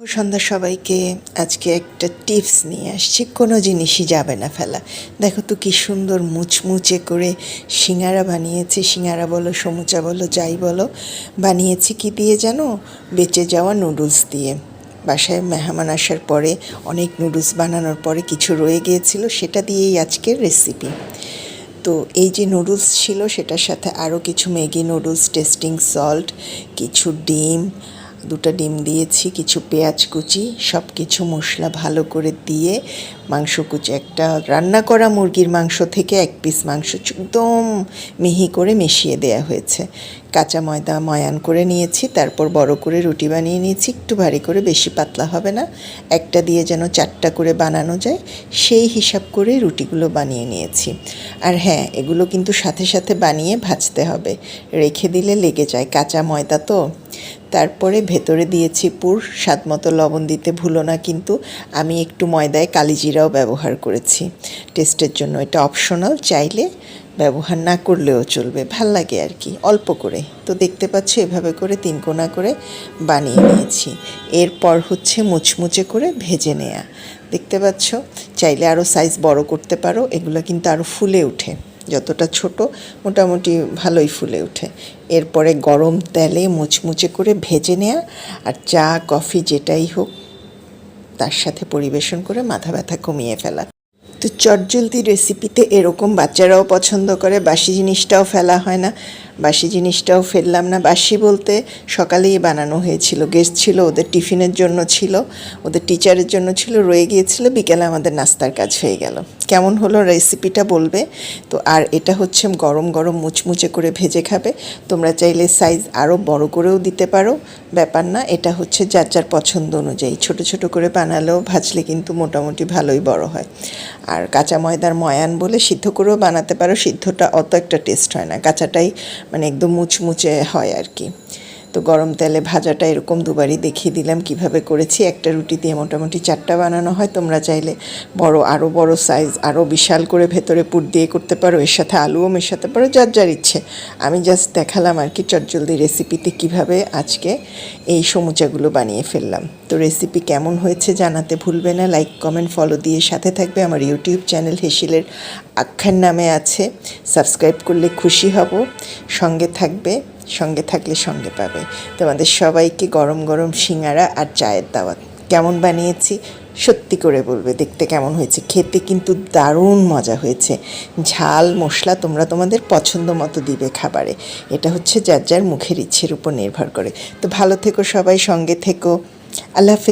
সন্ধ্যা সবাইকে আজকে একটা টিপস নিয়ে আসছি। কোনো জিনিসই যাবে না ফেলা। দেখো তো কি সুন্দর মুচমুচে করে সিঙ্গারা বানিয়েছি। সিঙ্গারা বলো, সমুচা বলো, যাই বলো, বানিয়েছি কি দিয়ে জানো? বেঁচে যাওয়া নুডলস দিয়ে। বাসায় মেহমান আসার পরে অনেক নুডলস বানানোর পরে কিছু রয়ে গিয়েছিল, সেটা দিয়েই আজকের রেসিপি। তো এই যে নুডলস ছিল সেটার সাথে আরও কিছু ম্যাগি নুডলস, টেস্টিং সল্ট, কিছু ডিম, দুটো ডিম দিয়েছি, কিছু পেঁয়াজ কুচি, সব কিছু মশলা ভালো করে দিয়ে মাংস কুচি, একটা রান্না করা মুরগির মাংস থেকে এক পিস মাংস একদম মিহি করে মিশিয়ে দেয়া হয়েছে। কাঁচা ময়দা ময়ান করে নিয়েছি, তারপর বড় করে রুটি বানিয়ে নিয়েছি, একটু ভারী করে, বেশি পাতলা হবে না, একটা দিয়ে যেন 4টা করে বানানো যায় সেই হিসাব করে রুটিগুলো বানিয়ে নিয়েছি। আর হ্যাঁ, এগুলো কিন্তু সাথে সাথে বানিয়ে ভাজতে হবে, রেখে দিলে লেগে যায়, কাঁচা ময়দা তো। তারপরে ভেতরে দিয়েছি পুর, স্বাদ মতো লবণ দিতে ভুলো না, কিন্তু আমি একটু ময়দায় কালিজিরাও ব্যবহার করেছি টেস্টের জন্য। এটা অপশনাল, চাইলে ব্যবহার না করলেও চলবে, ভাল লাগে আর কি, অল্প করে। তো দেখতে পাচ্ছ এভাবে করে 3 কোনা করে বানিয়ে নিয়েছি। এরপর হচ্ছে মুচমুচে করে ভেজে নেয়া। দেখতে পাচ্ছ, চাইলে আরও সাইজ বড় করতে পারো, এগুলো কিন্তু আরও ফুলে ওঠে। যতটা ছোট মোটামুটি ভালোই ফুলে ওঠে। এরপরে গরম তেলে মুচমুচে করে ভেজে নেয়া, আর চা কফি যেটাই হোক তার সাথে পরিবেশন করে মাথা ব্যথা কমিয়ে ফেলা। তো চটজলদি রেসিপিতে এরকম বাচ্চারাও পছন্দ করে, বাসি জিনিসটাও ফেলা হয় না, বাসি জিনিসটাও ফেললাম না। বাসি বলতে সকালেই বানানো হয়েছিল, গেস্ট ছিল, ওদের টিফিনের জন্য ছিল, ওদের টিচারের জন্য ছিল, রয়ে গিয়েছিল, বিকেলে আমাদের নাস্তার কাজ হয়ে গেল। কেমন হলো রেসিপিটা বলবে তো। আর এটা হচ্ছে গরম গরম মুচমুচে করে ভেজে খাবে। তোমরা চাইলে সাইজ আরও বড় করেও দিতে পারো, ব্যাপার না, এটা হচ্ছে যার যার পছন্দ অনুযায়ী। ছোট ছোট করে বানালেও ভাজলে কিন্তু মোটামুটি ভালোই বড় হয়। আর কাঁচা ময়দার ময়ান বলে সিদ্ধ করেও বানাতে পারো, সিদ্ধটা অত একটা টেস্ট হয় না, কাঁচাটাই মানে একদম মুচমুচে হয় আর কি। তো গরম তেলে ভাজাটা এরকম দুবারই দেখিয়ে দিলাম কিভাবে করেছি। একটা রুটি দিয়ে মোটামুটি 4টা বানানো হয়। তোমরা চাইলে আরও বড় সাইজ, আরও বিশাল করে ভেতরে পুর দিয়ে করতে পারো, এর সাথে আলুও মেশাতে পারো, যার যার ইচ্ছে। আমি জাস্ট দেখালাম আর কি চটজলদি রেসিপিতে কিভাবে আজকে এই সমুচাগুলো বানিয়ে ফেললাম। তো রেসিপি কেমন হয়েছে জানাতে ভুলবে না, লাইক কমেন্ট ফলো দিয়ে সাথে থাকবে। আমার ইউটিউব চ্যানেল হেসিলের আখ্যান নামে আছে, সাবস্ক্রাইব করলে খুশি হব। সঙ্গে থাকবে, সঙ্গে থাকলে সঙ্গে পাবে। তোমাদের সবাইকে গরম গরম সিঙ্গারা আর চায়ের দাওয়াত। কেমন বানিয়েছি সত্যি করে বলবে, দেখতে কেমন হয়েছে, খেতে কিন্তু দারুণ মজা হয়েছে। ঝাল মশলা তোমরা তোমাদের পছন্দ মতো দিবে খাবারে, এটা হচ্ছে যার যার মুখের ইচ্ছের উপর নির্ভর করে। তো ভালো থেকো সবাই, সঙ্গে থেকো, আল্লাহ হাফেজ।